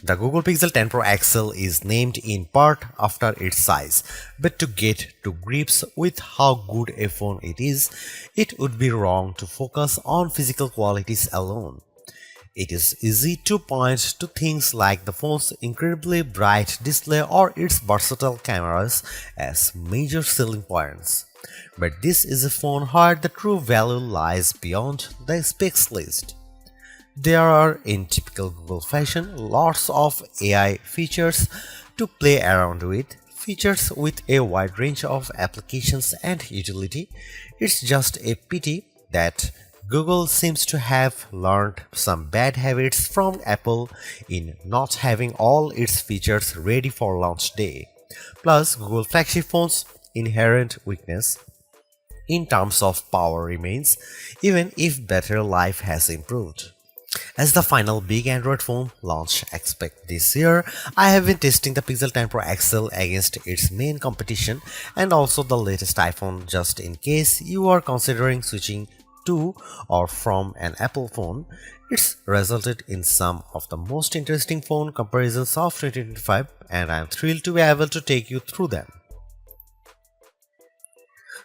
The Google Pixel 10 Pro XL is named in part after its size, but to get to grips with how good a phone it is, it would be wrong to focus on physical qualities alone. It is easy to point to things like the phone's incredibly bright display or its versatile cameras as major selling points. But this is a phone where the true value lies beyond the specs list. There are, in typical Google fashion, lots of AI features to play around with, features with a wide range of applications and utility. It's just a pity that Google seems to have learned some bad habits from Apple in not having all its features ready for launch day. Plus, Google flagship phones' inherent weakness in terms of power remains, even if battery life has improved. As the final big Android phone launch expect this year, I have been testing the Pixel 10 Pro XL against its main competition and also the latest iPhone just in case you are considering switching to or from an Apple phone. It's resulted in some of the most interesting phone comparisons of 2025 and I am thrilled to be able to take you through them.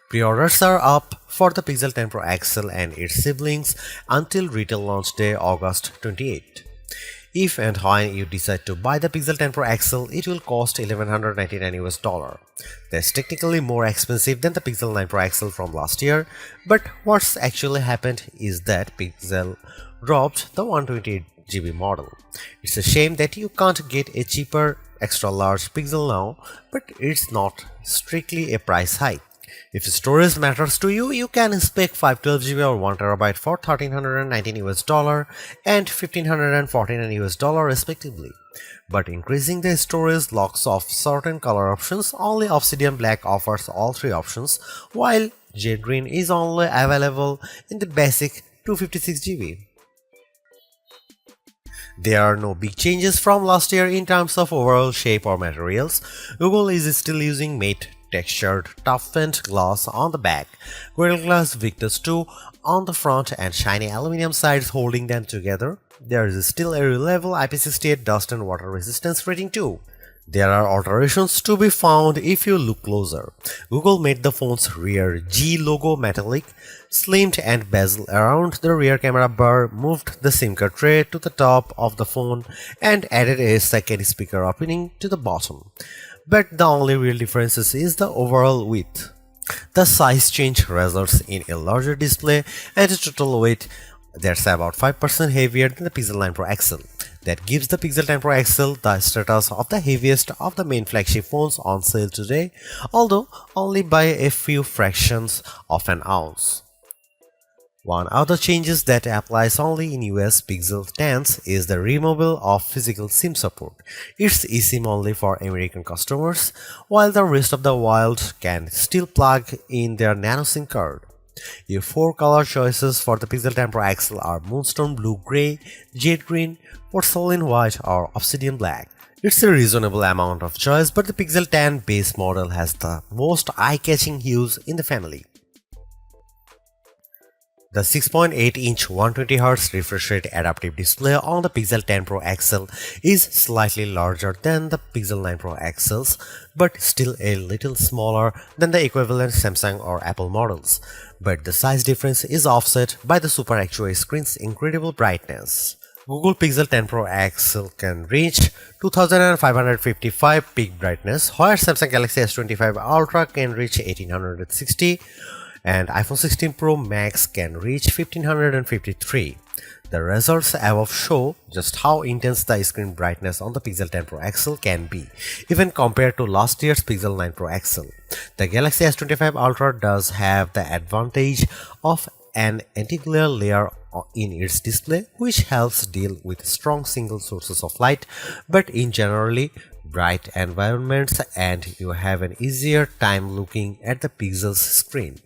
Pre-orders are up for the Pixel 10 Pro XL and its siblings until retail launch day August 28. If and when you decide to buy the Pixel 10 Pro XL, it will cost $1,199. That's technically more expensive than the Pixel 9 Pro XL from last year, but what's actually happened is that Pixel dropped the 128GB model. It's a shame that you can't get a cheaper extra large Pixel now, but it's not strictly a price hike. If storage matters to you, you can spec 512GB or 1TB for $1,319 and $1,549 respectively. But increasing the storage locks off certain color options. Only Obsidian Black offers all three options, while Jade Green is only available in the basic 256GB. There are no big changes from last year in terms of overall shape or materials. Google is still using matte textured toughened glass on the back, Gorilla Glass Victus 2 on the front and shiny aluminum sides holding them together. There is still a reliable IP68 dust and water resistance rating too. There are alterations to be found if you look closer. Google made the phone's rear G logo metallic, slimmed and bezel around the rear camera bar, moved the SIM card tray to the top of the phone and added a second speaker opening to the bottom. But the only real difference is the overall width. The size change results in a larger display and a total weight that's about 5% heavier than the Pixel 9 Pro XL. That gives the Pixel 10 Pro XL the status of the heaviest of the main flagship phones on sale today, although only by a few fractions of an ounce. One other changes that applies only in US Pixel 10s is the removal of physical SIM support. It's eSIM only for American customers, while the rest of the world can still plug in their nano SIM card. Your four color choices for the Pixel 10 Pro XL are Moonstone Blue Gray, Jade Green, Porcelain White or Obsidian Black. It's a reasonable amount of choice, but the Pixel 10 base model has the most eye-catching hues in the family. The 6.8-inch 120Hz refresh rate adaptive display on the Pixel 10 Pro XL is slightly larger than the Pixel 9 Pro XLs, but still a little smaller than the equivalent Samsung or Apple models. But the size difference is offset by the Super Actua screen's incredible brightness. Google Pixel 10 Pro XL can reach 2555 peak brightness, while Samsung Galaxy S25 Ultra can reach 1860. And iPhone 16 Pro Max can reach 1553. The results above show just how intense the screen brightness on the Pixel 10 Pro XL can be, even compared to last year's Pixel 9 Pro XL. The Galaxy S25 Ultra does have the advantage of an anti-glare layer in its display, which helps deal with strong single sources of light, but in generally bright environments, and you have an easier time looking at the Pixel's screen.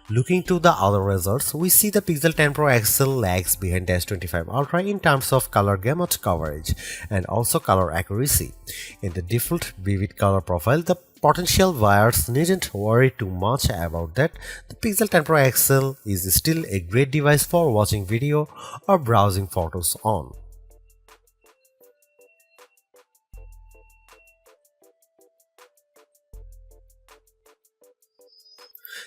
Looking to the other results, we see the Pixel 10 Pro XL lags behind the S25 Ultra in terms of color gamut coverage and also color accuracy. In the default vivid color profile, the potential buyers needn't worry too much about that. The Pixel 10 Pro XL is still a great device for watching video or browsing photos on.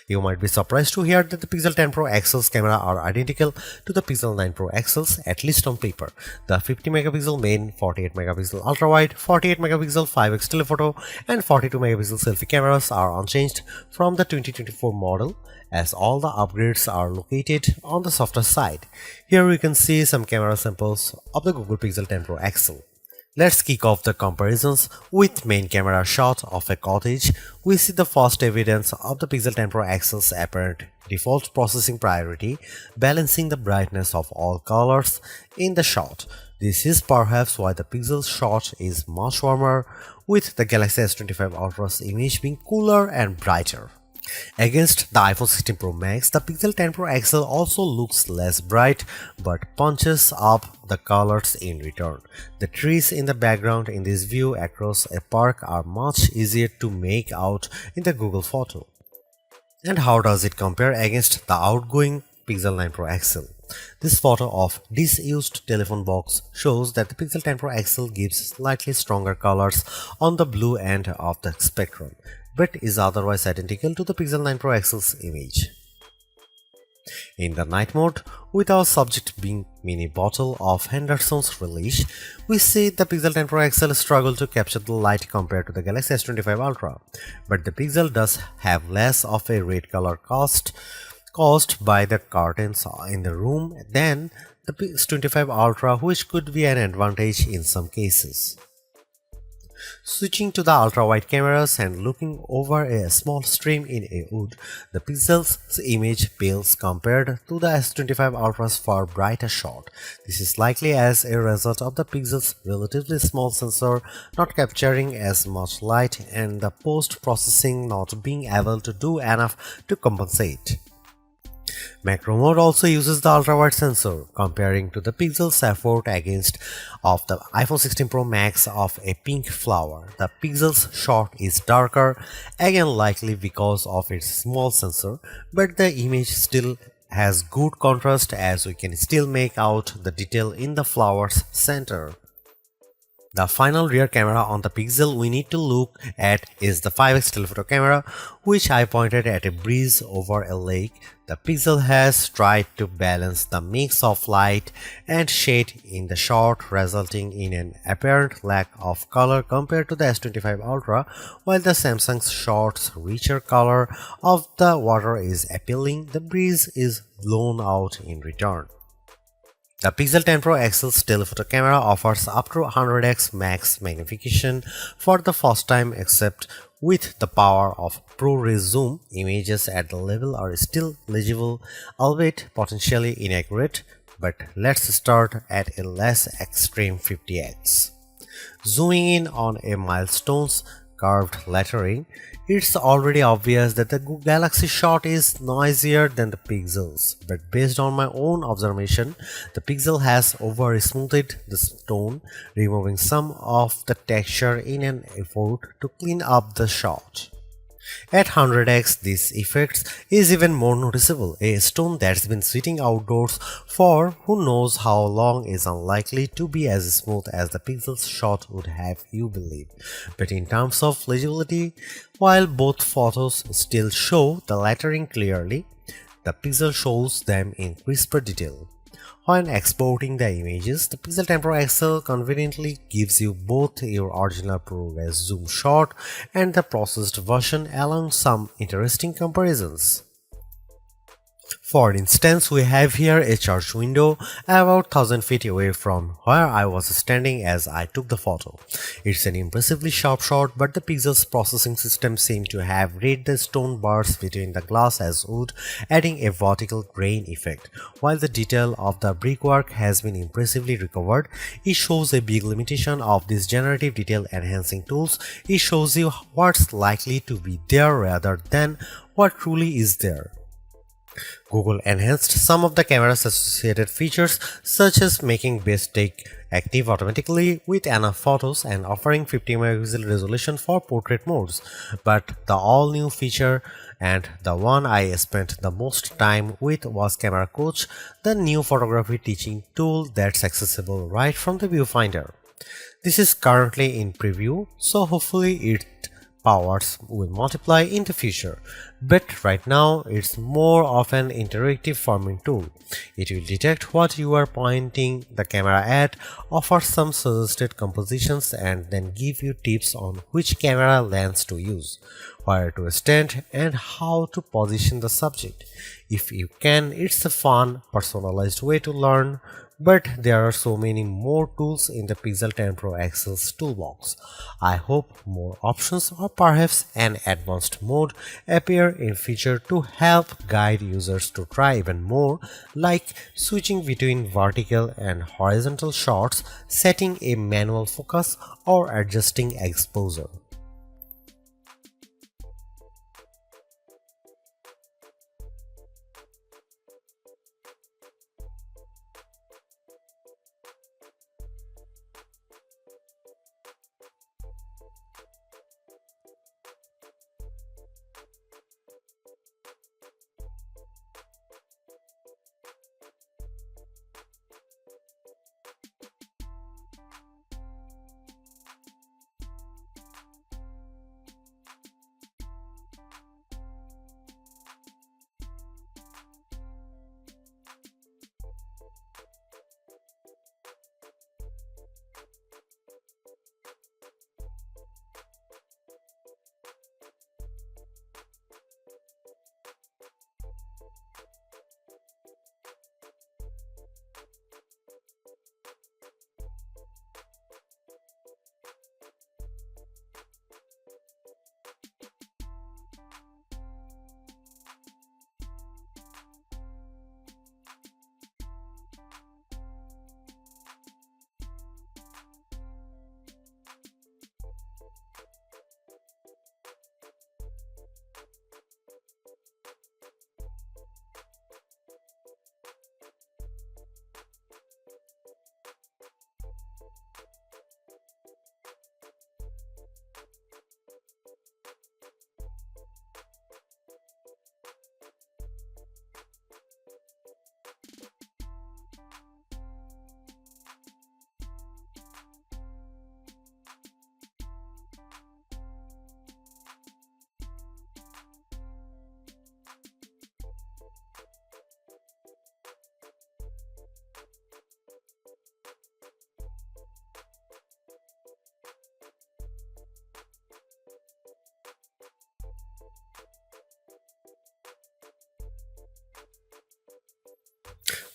You might be surprised to hear that the Pixel 10 Pro XL's camera are identical to the Pixel 9 Pro XL's, at least on paper. The 50 megapixel main, 48 megapixel ultra-wide, 48 megapixel 5x telephoto and 42 megapixel selfie cameras are unchanged from the 2024 model, as all the upgrades are located on the softer side. Here we can see some camera samples of the Google Pixel 10 Pro XL. Let's kick off the comparisons with main camera shot of a cottage. We see the first evidence of the Pixel 10 Pro XL's apparent default processing priority, balancing the brightness of all colors in the shot. This is perhaps why the Pixel shot is much warmer, with the Galaxy S25 Ultra's image being cooler and brighter. Against the iPhone 16 Pro Max, the Pixel 10 Pro XL also looks less bright but punches up the colors in return. The trees in the background in this view across a park are much easier to make out in the Google photo. And how does it compare against the outgoing Pixel 9 Pro XL? This photo of disused telephone box shows that the Pixel 10 Pro XL gives slightly stronger colors on the blue end of the spectrum, but is otherwise identical to the Pixel 9 Pro XL's image. In the night mode, with our subject being mini bottle of Henderson's relish, we see the Pixel 10 Pro XL struggle to capture the light compared to the Galaxy S25 Ultra, but the Pixel does have less of a red color caused by the curtains in the room than the S25 Ultra, which could be an advantage in some cases. Switching to the ultra-wide cameras and looking over a small stream in a wood, the Pixel's image pales compared to the S25 Ultra's far brighter shot. This is likely as a result of the Pixel's relatively small sensor not capturing as much light and the post-processing not being able to do enough to compensate. Macro mode also uses the ultra-wide sensor, comparing to the Pixel's effort against of the iPhone 16 Pro Max of a pink flower. The Pixel's shot is darker, again likely because of its small sensor, but the image still has good contrast as we can still make out the detail in the flower's center. The final rear camera on the Pixel we need to look at is the 5x telephoto camera, which I pointed at a breeze over a lake. The Pixel has tried to balance the mix of light and shade in the shot, resulting in an apparent lack of color compared to the S25 Ultra, while the Samsung's shot's richer color of the water is appealing. The breeze is blown out in return. The Pixel 10 Pro XL's telephoto camera offers up to 100x max magnification for the first time, except with the power of ProRes zoom. Images at the level are still legible, albeit potentially inaccurate, but let's start at a less extreme 50x. Zooming in on a milestone's curved lettering, it's already obvious that the Galaxy shot is noisier than the Pixel's, but based on my own observation, the Pixel has over-smoothed the stone, removing some of the texture in an effort to clean up the shot. At 100x, this effect is even more noticeable. A stone that's been sitting outdoors for who knows how long is unlikely to be as smooth as the Pixel's shot would have you believe. But in terms of legibility, while both photos still show the lettering clearly, the Pixel shows them in crisper detail. When exporting the images, the Pixel 10 Pro XL conveniently gives you both your original ProRes zoom shot and the processed version, along some interesting comparisons. For instance, we have here a church window about 1000 feet away from where I was standing as I took the photo. It's an impressively sharp shot, but the Pixel's processing system seemed to have read the stone bars between the glass as wood, adding a vertical grain effect. While the detail of the brickwork has been impressively recovered, it shows a big limitation of these generative detail enhancing tools. It shows you what's likely to be there rather than what truly is there. Google enhanced some of the camera's associated features, such as making best take active automatically with enough photos and offering 50 megapixel resolution for portrait modes. But the all-new feature, and the one I spent the most time with, was Camera Coach, the new photography teaching tool that's accessible right from the viewfinder. This is currently in preview, so hopefully it powers will multiply in the future, but right now it's more of an interactive forming tool. It will detect what you are pointing the camera at, offer some suggested compositions, and then give you tips on which camera lens to use, where to stand, and how to position the subject. If you can, it's a fun, personalized way to learn, but there are so many more tools in the Pixel 10 Pro XL's toolbox. I hope more options or perhaps an advanced mode appear in future to help guide users to try even more, like switching between vertical and horizontal shots, setting a manual focus, or adjusting exposure.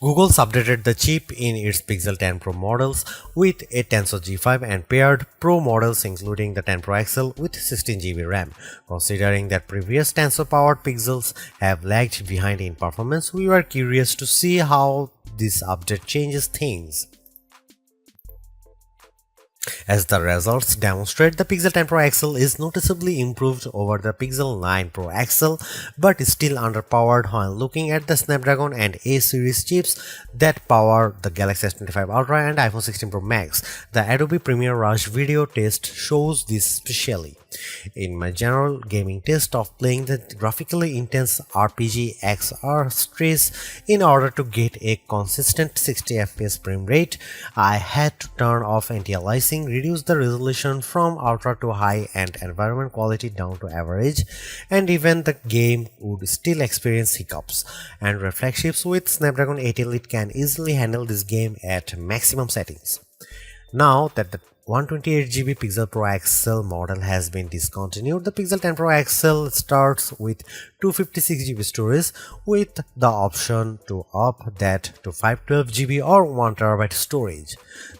Google's updated the chip in its Pixel 10 Pro models with a Tensor G5 and paired Pro models including the 10 Pro XL with 16GB RAM. Considering that previous Tensor-powered Pixels have lagged behind in performance, we were curious to see how this update changes things. As the results demonstrate, the Pixel 10 Pro XL is noticeably improved over the Pixel 9 Pro XL, but is still underpowered when looking at the Snapdragon and A series chips that power the Galaxy S25 Ultra and iPhone 16 Pro Max. The Adobe Premiere Rush video test shows this specially. In my general gaming test of playing the graphically intense RPG XR Stress in order to get a consistent 60 FPS frame rate, I had to turn off anti-aliasing, reduce the resolution from ultra to high and environment quality down to average, and even the game would still experience hiccups. And reflections with Snapdragon 8 Elite can easily handle this game at maximum settings. Now that the 128GB Pixel Pro XL model has been discontinued, the Pixel 10 Pro XL starts with 256GB storage with the option to up that to 512GB or 1TB storage.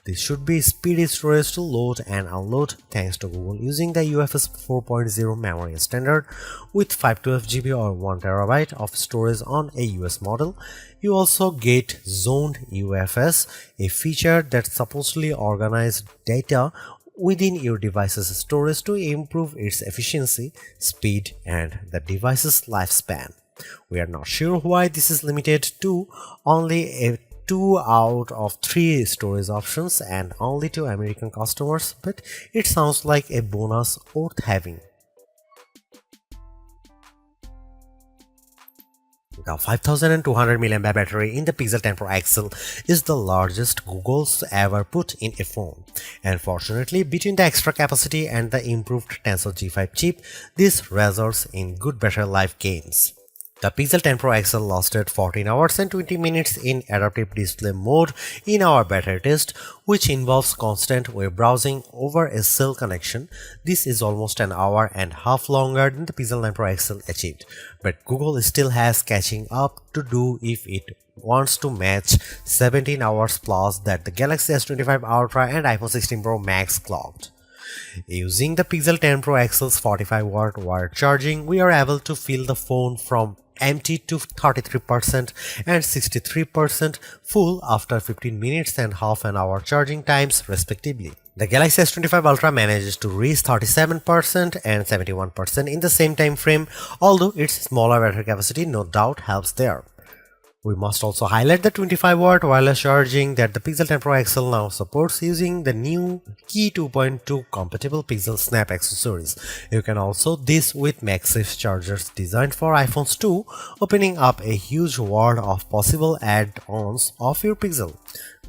This should be speedy storage to load and unload thanks to Google using the UFS 4.0 memory standard with 512GB or 1TB of storage on a US model. You also get zoned UFS, a feature that supposedly organizes data within your device's storage to improve its efficiency, speed, and the device's lifespan. We are not sure why this is limited to only a 2 out of 3 storage options and only to American customers, but it sounds like a bonus worth having. The 5200 mAh battery in the Pixel 10 Pro XL is the largest Google's ever put in a phone. And fortunately, between the extra capacity and the improved Tensor G5 chip, this results in good battery life gains. The Pixel 10 Pro XL lasted 14 hours and 20 minutes in adaptive display mode in our beta test, which involves constant web browsing over a cell connection. This is almost an hour and a half longer than the Pixel 9 Pro XL achieved, but Google still has catching up to do if it wants to match 17 hours plus that the Galaxy S25 Ultra and iPhone 16 Pro Max clocked. Using the Pixel 10 Pro XL's 45-watt wired charging, we are able to fill the phone from empty to 33% and 63% full after 15 minutes and half an hour charging times respectively. The Galaxy S25 Ultra manages to reach 37% and 71% in the same time frame, although its smaller battery capacity no doubt helps there. We must also highlight the 25-watt wireless charging that the Pixel 10 Pro XL now supports using the new Key 2.2 compatible Pixel Snap accessories. You can also this with MagSafe chargers designed for iPhones too, opening up a huge world of possible add-ons of your Pixel.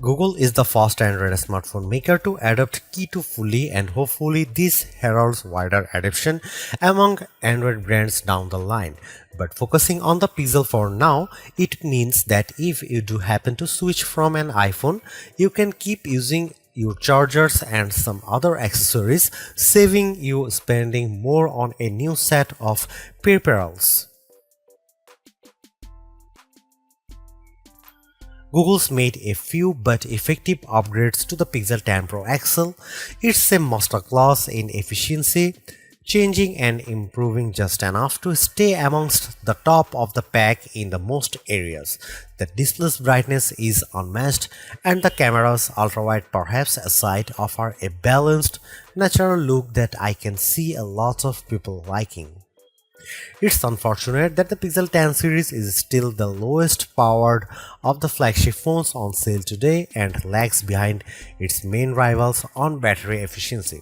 Google is the first Android smartphone maker to adopt Key 2 fully, and hopefully this heralds wider adoption among Android brands down the line. But focusing on the Pixel for now, it means that if you do happen to switch from an iPhone, you can keep using your chargers and some other accessories, saving you spending more on a new set of peripherals. Google's made a few but effective upgrades to the Pixel 10 Pro XL. It's a masterclass in efficiency, changing and improving just enough to stay amongst the top of the pack in the most areas. The display's brightness is unmatched, and the camera's ultrawide perhaps aside offer a balanced, natural look that I can see a lot of people liking. It's unfortunate that the Pixel 10 series is still the lowest powered of the flagship phones on sale today and lags behind its main rivals on battery efficiency.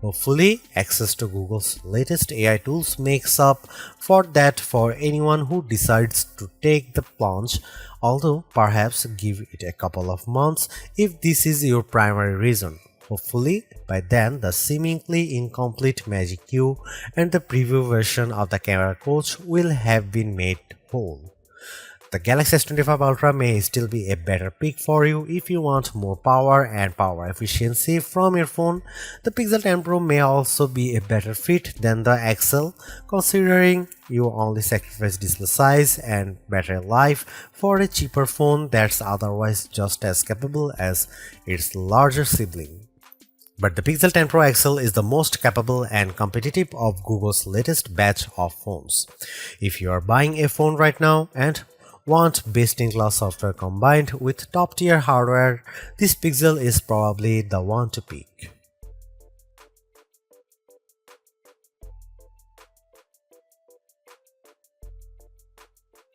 Hopefully, access to Google's latest AI tools makes up for that for anyone who decides to take the plunge, although perhaps give it a couple of months if this is your primary reason. Hopefully, by then the seemingly incomplete Magic Q and the preview version of the camera coach will have been made whole. The Galaxy S25 Ultra may still be a better pick for you if you want more power and power efficiency from your phone. The Pixel 10 Pro may also be a better fit than the XL, considering you only sacrifice display size and battery life for a cheaper phone that's otherwise just as capable as its larger sibling. But the Pixel 10 Pro XL is the most capable and competitive of Google's latest batch of phones. If you are buying a phone right now and want best-in-class software combined with top-tier hardware, this Pixel is probably the one to pick.